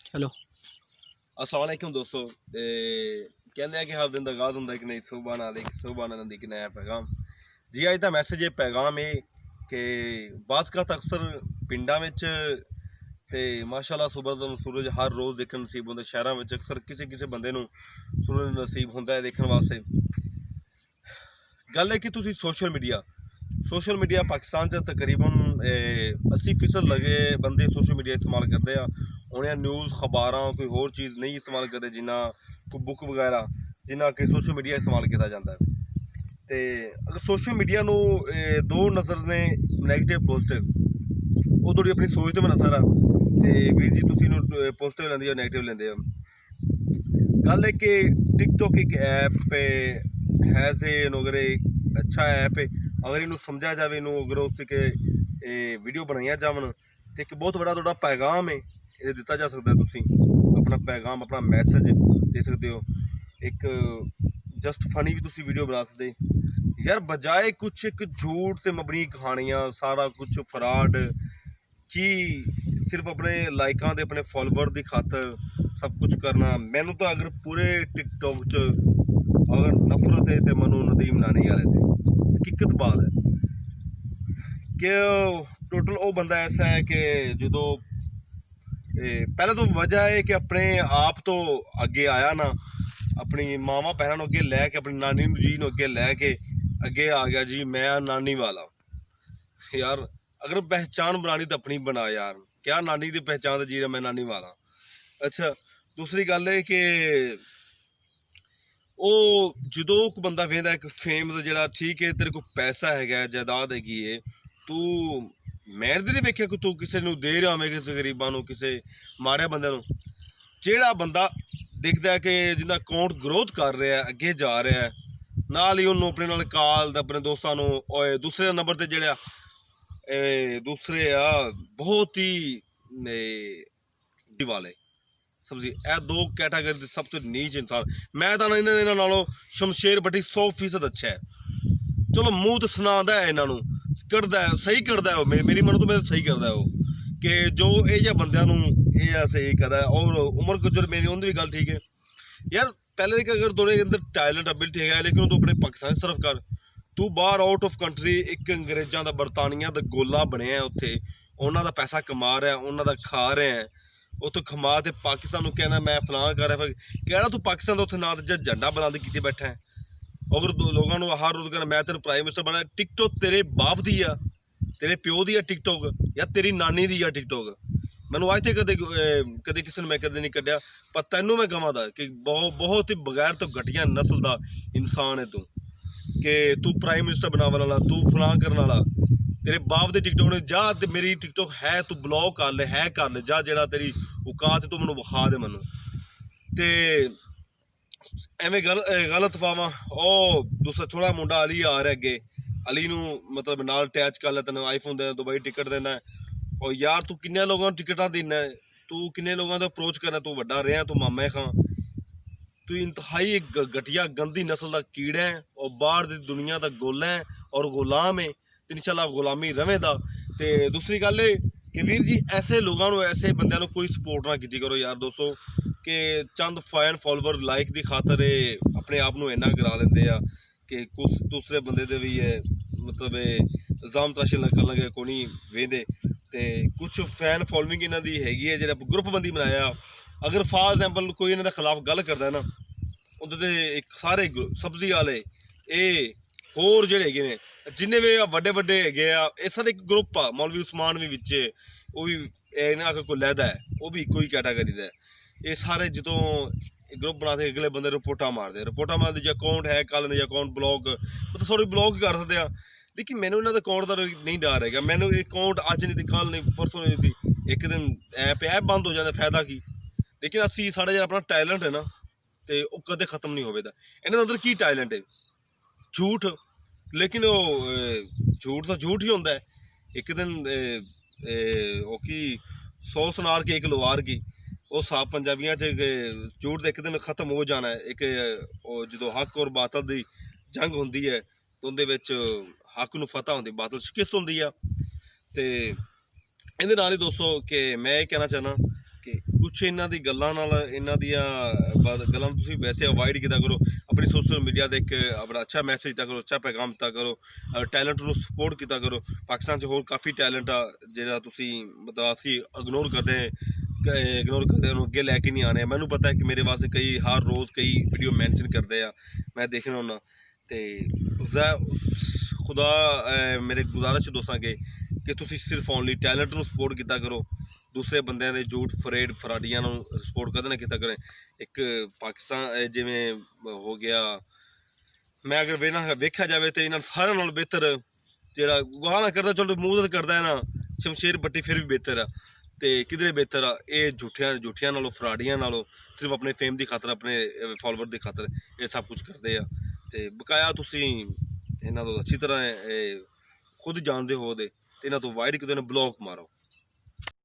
ਚਲੋ। अस्सलाम वालेकुम दोस्तों। कहते हैं कि हर दिन का आगाज़ होंगे कि नहीं सुबह नाल एक सुबह नाल एक नया पैगाम। जी अज का मैसेज है पैगाम है कि बाज़ का अक्सर पिंडा ते माशाअल्लाह सुबह तो सूरज हर रोज़ देखने नसीब होंगे। शहरों में अक्सर किसी किसी बंदे नूं सूरज नसीब होंगे है देखने वास्ते। गल है कि तुसी सोशल मीडिया पाकिस्तान च तकरीबन 80% लगे बंदे सोशल मीडिया इस्तेमाल करते हैं। उन्हें न्यूज़ खबरां कोई होर चीज़ नहीं इस्तेमाल करते जिन्ना कोई बुक वगैरह जिन्ना कि सोशल मीडिया इस्तेमाल किया जाता है। तो अगर सोशल मीडिया नूं दो नज़र ने नैगेटिव पॉजिटिव वो थोड़ी अपनी सोच तो बना सारा। तो वीर जी तुसीं पॉजिटिव लेंदे हो नैगेटिव लेंदे हो। गल है कि टिकटॉक एक ऐप है से अगर अच्छा ऐप है अगर इनू समझा जाए इनू अगर उस वीडियो बनाई जावन तो एक बहुत बड़ा थोड़ा पैगाम है ये दिता जा सकता है। तुसी अपना पैगाम अपना मैसेज दे सकते हो। एक जस्ट फनी भी तुसी वीडियो बना सकते यार बजाए कुछ एक झूठ ते मबनी कहानियां सारा कुछ फ्रॉड कि सिर्फ अपने लाइकां दे अपने फॉलोवर की खातर सब कुछ करना। मैनू तो अगर पूरे टिकटॉक च अगर नफरत है तो मनु नदीम नानी वाले थे हकीकत बात है कि टोटल वो बंदा ऐसा है कि जो पहले तो वजह है कि अपने आप तो अगे आया ना अपनी मावा भैनों अगे लैके अपनी नानी जी अगे लैके अगे आ गया जी मैं नानी वाला। यार अगर पहचान बनानी तो अपनी बना यार क्या नानी की पहचान जी रहा मैं नानी वाला। अच्छा दूसरी गल है कि वो जो बंदा वेंदा एक फेम का जोड़ा ठीक है तेरे को पैसा है जायदाद हैगी है तू मेहनत नहीं वेख्या कि तू किसी को दे रहा होवे किसी गरीबों को किसी माड़े बंदे जेड़ा बंदा दिखता है कि जिंदा अकाउंट ग्रोथ कर रहा है अगे जा रहा है नाल ही उन्होंने अपने नाल कॉल अपने दोस्तों दूसरे नंबर पर जोड़ा दूसरे बहुत ही वाले समझी ए दो कैटागरी सब तो नीच इंसान। मैं तो इन्होंने नालों शमशेर बटी 100% अच्छा है। चलो मूँह तो सुनादा है इन्हों करता है सही करता है मेरी मनो तो मैं सही करता है वो कि जो ये बंद सही करता है। और उम्र गुजर मेरी उनकी भी गल ठीक है यार पहले अगर तेरे अंदर टैलेंट एबिलिटी है लेकिन तू अपने पाकिस्तान सिर्फ कर तू बाहर आउट ऑफ कंट्री एक अंग्रेज़ों का बरतानिया का गोला बनया उत्थे उन्हों का पैसा कमा रहा है उन्हों का खा रहे हैं उतो खमा तो पाकिस्तान को कहना मैं फलां कर रहा कहना तू पाकिस्तान का उत्थे ना झंडा बुलंद किए बैठा है। अगर लोगों को हर रोज कहना मैं तेरे प्राइम मिनिस्टर बना टिकटॉक तेरे बाप दी आ तेरे प्यो दी आ टिकटॉक या तेरी नानी दी आ टिकटॉक। मैनू अज तक कदे किसी ने मैं कदे नहीं कढ़िया पर तेनों मैं कहां दा कि बहुत ही बगैर तो घटिया नस्ल का इंसान है तू कि तू प्राइम मिनिस्टर बनाने वाला तू फलां करने वाला तेरे बाप के टिकटॉक ने जा मेरी टिकटॉक है तू ब्लॉक कर ले है कर ले जा जरा तेरी औकात तू मैं विखा दे मैनू। तो एवें गलत पावा ओ दूसरा थोड़ा मुंडा अली आ रहा अगे अली नू मतलब नाल अटैच कर ले तेन आईफोन देना तो भाई टिकट देना है। और यार तू किन्ने लोगों टिकटा देना है तू किन्ने लोगों का अप्रोच करना तू वड्डा रहा तू मामे खां तू इंतहाई एक घटिया गंदी नस्ल का कीड़ा है और बाहर की दुनिया का गोला है और गुलाम है तो इंशाल्लाह गुलामी रवेगा। तो दूसरी गल है कि वीर जी ऐसे लोगों ऐसे बंदों कोई सपोर्ट ना की करो यार दोस्तों कि चंद फैन फॉलोवर लाइक की खातर अपने आप को इन्ना करा लेंगे कि कुछ दूसरे बंदे दे भी है मतलब इल्जाम तराशी कर लगे को नहीं वेंदे। तो कुछ फैन फॉलोइंग इन्हों की हैगी है जो ग्रुप बंदी बनाया अगर फॉर एग्जाम्पल कोई इन्होंने खिलाफ गल करता है ना उधर एक सारे सब्जी वाले ये होर जोड़े है जिन्हें भी बड़े बड़े है सारे एक ग्रुप आ मौलवी उस्मान भी बिचे वो भी इन्हें कोई लैदा है वो भी कोई कैटागरी का है। ये सारे जो ग्रुप बनाते अगले बंदे रिपोर्टा मारते जो अकाउंट है कल अकाउंट ब्लॉक मतलब सॉरी ब्लॉक ही कर सकते हैं। लेकिन मैंने इन्होंने अकाउंट का नहीं डर है मैंने अकाउंट अज नहीं थी कल नहीं परसों नहीं थी एक दिन ऐप बंद हो जाता फायदा की। लेकिन असी साढ़ा जो अपना टैलेंट है ना तो वह कदे खत्म नहीं होगा। इन्होंने अंदर की टैलेंट है झूठ लेकिन वो झूठ तो झूठ ही होंगे। एक दिन की 100 सुनार की एक लोहार की वो साफ पंजाबियों झूठ एक दिन खत्म हो जाना है। एक जो हक और बातल की जंग होंगी है तो उन्हें हक न फतह होती बातल शिकस्त होंगी है। तो इहदे नाल ही दोस्तों कि मैं ये कहना चाहना कि ਕੁਛ ਇਹਨਾਂ ਦੀ ਗੱਲਾਂ ਨਾਲ ਇਹਨਾਂ ਦੀਆਂ ਗੱਲਾਂ ਨੂੰ ਤੁਸੀਂ ਵੈਸੇ ਅਵਾਇਡ ਕੀਤਾ ਕਰੋ। ਆਪਣੀ ਸੋਸ਼ਲ ਮੀਡੀਆ ਦੇ ਇੱਕ ਆਪਣਾ ਅੱਛਾ ਮੈਸੇਜ ਦਿੱਤਾ ਕਰੋ, ਅੱਛਾ ਪੈਗਾਮ ਦਿੱਤਾ ਕਰੋ, ਟੈਲੈਂਟ ਨੂੰ ਸਪੋਰਟ ਕੀਤਾ ਕਰੋ। ਪਾਕਿਸਤਾਨ 'ਚ ਹੋਰ ਕਾਫੀ ਟੈਲੈਂਟ ਆ ਜਿਹੜਾ ਤੁਸੀਂ ਮਤਲਬ ਅਸੀਂ ਇਗਨੋਰ ਕਰਦੇ ਉਹਨੂੰ ਅੱਗੇ ਲੈ ਕੇ ਨਹੀਂ ਆਣੇ। ਮੈਨੂੰ ਪਤਾ ਕਿ ਮੇਰੇ ਵਾਸਤੇ ਕਈ ਹਰ ਰੋਜ਼ ਕਈ ਵੀਡੀਓ ਮੈਂਸ਼ਨ ਕਰਦੇ ਆ, ਮੈਂ ਦੇਖਣਾ ਹੁੰਦਾ। ਅਤੇ ਖੁਦਾ ਮੇਰੇ ਗੁਜ਼ਾਰਿਸ਼ ਦੋਸਤਾਂ ਕਿ ਤੁਸੀਂ ਸਿਰਫ ਓਨਲੀ ਟੈਲੈਂਟ ਨੂੰ ਸਪੋਰਟ ਕੀਤਾ ਕਰੋ। ਦੂਸਰੇ ਬੰਦਿਆਂ ਦੇ ਝੂਠ ਫਰਾਡੀਆਂ ਨੂੰ ਸਪੋਰਟ ਕਦੇ ਨਾ ਕੀਤਾ ਕਰੇ। ਇੱਕ ਪਾਕਿਸਤਾਨ ਜਿਵੇਂ ਹੋ ਗਿਆ, ਮੈਂ ਅਗਰ ਵੇਖਿਆ ਜਾਵੇ ਤਾਂ ਇਹਨਾਂ ਸਾਰਿਆਂ ਨਾਲੋਂ ਬਿਹਤਰ ਜਿਹੜਾ ਗਾਲਾਂ ਕਰਦਾ, ਚਲੋ ਮੂੰਹ ਕਰਦਾ ਹੈ ਨਾ, ਸ਼ਮਸ਼ੇਰ ਬੱਟੀ ਫਿਰ ਵੀ ਬਿਹਤਰ ਆ। ਅਤੇ ਕਿਧਰੇ ਬਿਹਤਰ ਆ ਇਹ ਝੂਠਿਆਂ ਨਾਲੋਂ, ਫਰਾਡੀਆਂ ਨਾਲੋਂ, ਸਿਰਫ ਆਪਣੇ ਫੇਮ ਦੀ ਖਾਤਰ, ਆਪਣੇ ਫਾਲੋਵਰ ਦੀ ਖਾਤਰ ਇਹ ਸਭ ਕੁਝ ਕਰਦੇ ਆ। ਅਤੇ ਬਕਾਇਆ ਤੁਸੀਂ ਇਹਨਾਂ ਤੋਂ ਅੱਛੀ ਤਰ੍ਹਾਂ ਖੁਦ ਜਾਣਦੇ ਹੋ, ਇਹਨਾਂ ਤੋਂ ਵਾਈਡ ਕਿਤੇ ਨਾ ਬਲੌਕ ਮਾਰੋ।